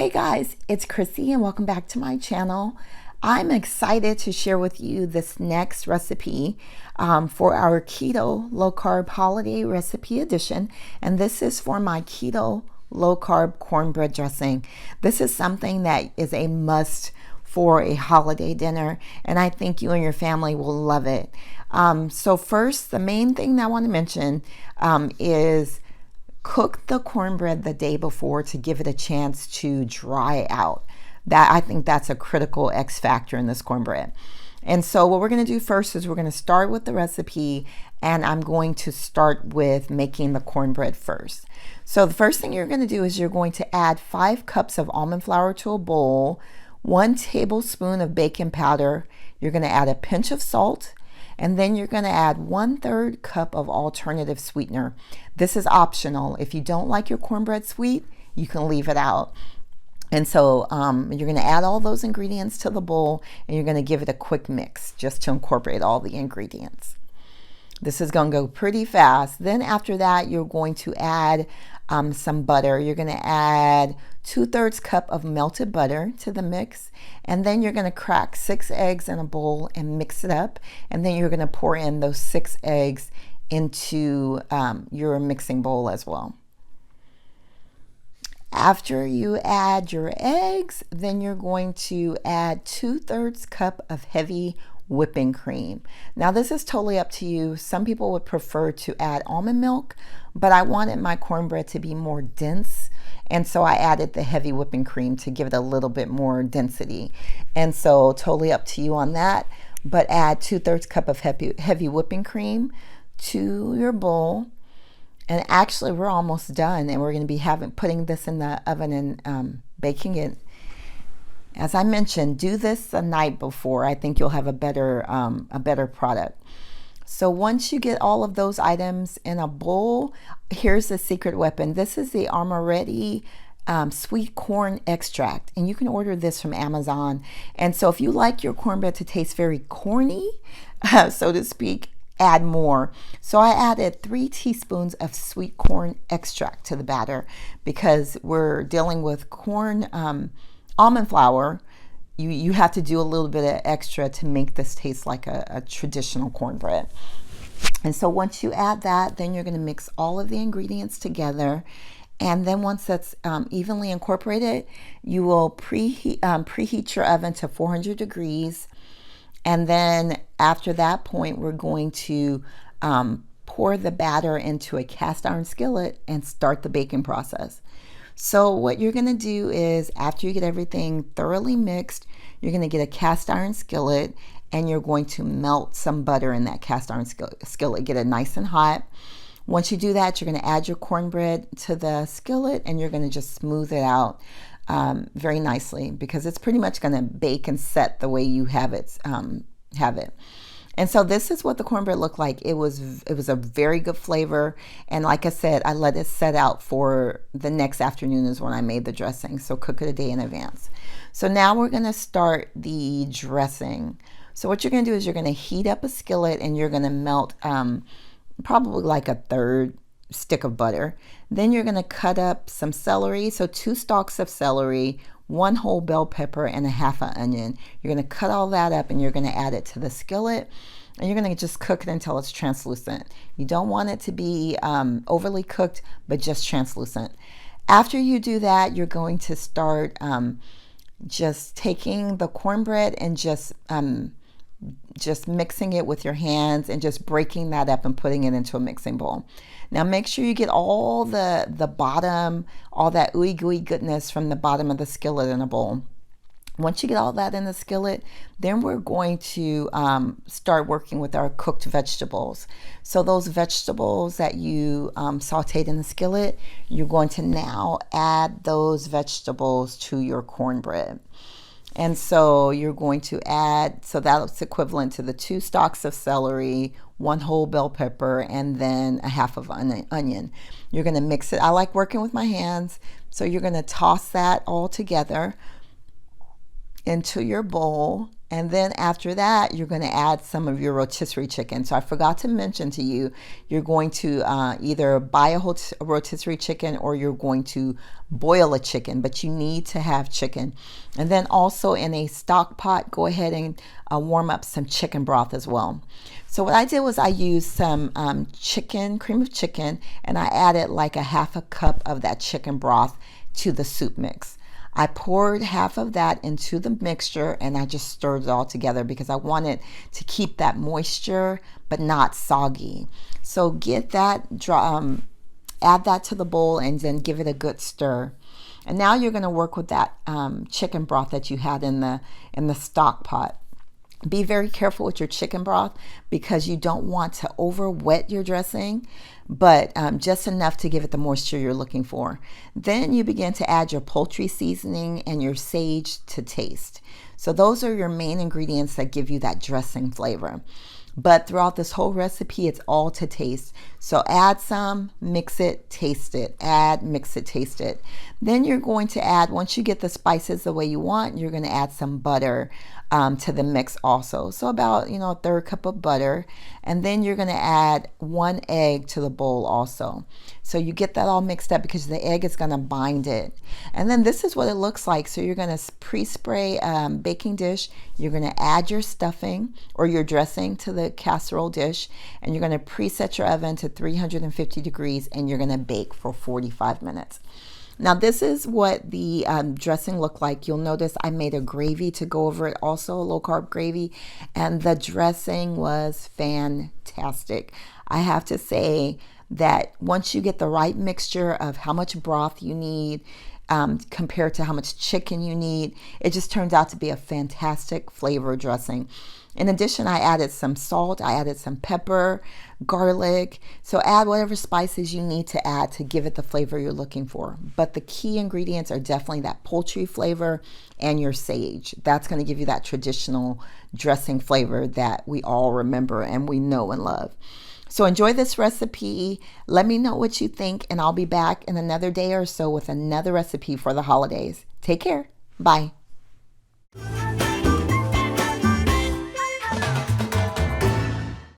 Hey guys, it's Chrissy and welcome back to my channel. I'm excited to share with you this next recipe for our Keto Low Carb Holiday Recipe Edition. And this is for my Keto Low Carb Cornbread Dressing. This is something that is a must for a holiday dinner, and I think you and your family will love it. So first, the main thing that I want to mention is cook the cornbread the day before to give it a chance to dry out. I think that's a critical X factor in this cornbread. And so what we're going to do first is we're going to start with the recipe, and I'm going to start with making the cornbread first. So the first thing you're going to do is you're going to add 5 cups of almond flour to a bowl, 1 tablespoon of baking powder. You're going to add a pinch of salt, and then you're going to add 1/3 cup of alternative sweetener. This is optional. If you don't like your cornbread sweet, you can leave it out. And so you're going to add all those ingredients to the bowl, and you're going to give it a quick mix just to incorporate all the ingredients. This is going to go pretty fast. Then after that, you're going to add some butter. You're going to add 2/3 cup of melted butter to the mix, and then you're going to crack 6 eggs in a bowl and mix it up, and then you're going to pour in those 6 eggs into your mixing bowl as well. After you add your eggs, then you're going to add 2/3 cup of heavy whipping cream. Now this is totally up to you. Some people would prefer to add almond milk, but I wanted my cornbread to be more dense, and so I added the heavy whipping cream to give it a little bit more density. And so totally up to you on that, but add 2/3 cup of heavy whipping cream to your bowl. And actually we're almost done, and we're going to be putting this in the oven and baking it. As I mentioned, do this the night before. I think you'll have a better product. So once you get all of those items in a bowl, here's the secret weapon. This is the Amaretti sweet corn extract, and you can order this from Amazon. And so if you like your cornbread to taste very corny, so to speak, add more. So I added 3 teaspoons of sweet corn extract to the batter because we're dealing with corn almond flour. You have to do a little bit of extra to make this taste like a traditional cornbread. And so once you add that, then you're going to mix all of the ingredients together. And then once that's evenly incorporated, you will preheat your oven to 400 degrees. And then after that point, we're going to pour the batter into a cast iron skillet and start the baking process. So what you're going to do is, after you get everything thoroughly mixed, you're going to get a cast iron skillet, and you're going to melt some butter in that cast iron skillet. Get it nice and hot. Once you do that, you're going to add your cornbread to the skillet, and you're going to just smooth it out very nicely, because it's pretty much going to bake and set the way you have it. And so this is what the cornbread looked like. It was a very good flavor, and like I said, I let it set out for the next afternoon is when I made the dressing. So cook it a day in advance. So now we're going to start the dressing. So what you're going to do is you're going to heat up a skillet, and you're going to melt probably like a 1/3 stick of butter. Then you're going to cut up some celery, so 2 stalks of celery, 1 whole bell pepper, and a half an onion. You're going to cut all that up, and you're going to add it to the skillet, and you're going to just cook it until it's translucent. You don't want it to be overly cooked, but just translucent. After you do that, you're going to start just taking the cornbread and just mixing it with your hands and just breaking that up and putting it into a mixing bowl. Now make sure you get all the bottom, all that ooey gooey goodness from the bottom of the skillet in a bowl. Once you get all that in the skillet, then we're going to start working with our cooked vegetables. So those vegetables that you sauteed in the skillet, you're going to now add those vegetables to your cornbread. And so you're going to add, so that's equivalent to the 2 stalks of celery, 1 whole bell pepper, and then a half of onion. You're going to mix it. I like working with my hands. So you're going to toss that all together into your bowl, And then after that, you're going to add some of your rotisserie chicken. So I forgot to mention to you, you're going to either buy a rotisserie chicken or you're going to boil a chicken, but you need to have chicken. And then also in a stock pot, go ahead and warm up some chicken broth as well. So what I did was I used some cream of chicken, and I added like a half a cup of that chicken broth to the soup mix. I poured half of that into the mixture and I just stirred it all together because I wanted to keep that moisture but not soggy. So get that, add that to the bowl and then give it a good stir. And now you're going to work with that chicken broth that you had in the stock pot. Be very careful with your chicken broth because you don't want to over wet your dressing, but just enough to give it the moisture you're looking for. Then you begin to add your poultry seasoning and your sage to taste. So those are your main ingredients that give you that dressing flavor. But throughout this whole recipe, it's all to taste. So add some, mix it, taste it, add, mix it, taste it. Then you're going to add, once you get the spices the way you want, you're going to add some butter to the mix also. So about, a third cup of butter. And then you're going to add 1 egg to the bowl also. So you get that all mixed up because the egg is going to bind it. And then this is what it looks like. So you're going to pre-spray baking dish. You're going to add your stuffing or your dressing to the casserole dish. And you're going to preset your oven to 350 degrees and you're going to bake for 45 minutes. Now this is what the dressing looked like. You'll notice I made a gravy to go over it, also a low carb gravy, and the dressing was fantastic. I have to say that once you get the right mixture of how much broth you need compared to how much chicken you need, it just turns out to be a fantastic flavor dressing. In addition, I added some salt, I added some pepper, garlic. So add whatever spices you need to add to give it the flavor you're looking for. But the key ingredients are definitely that poultry flavor and your sage. That's going to give you that traditional dressing flavor that we all remember and we know and love. So enjoy this recipe. Let me know what you think, and I'll be back in another day or so with another recipe for the holidays. Take care. Bye.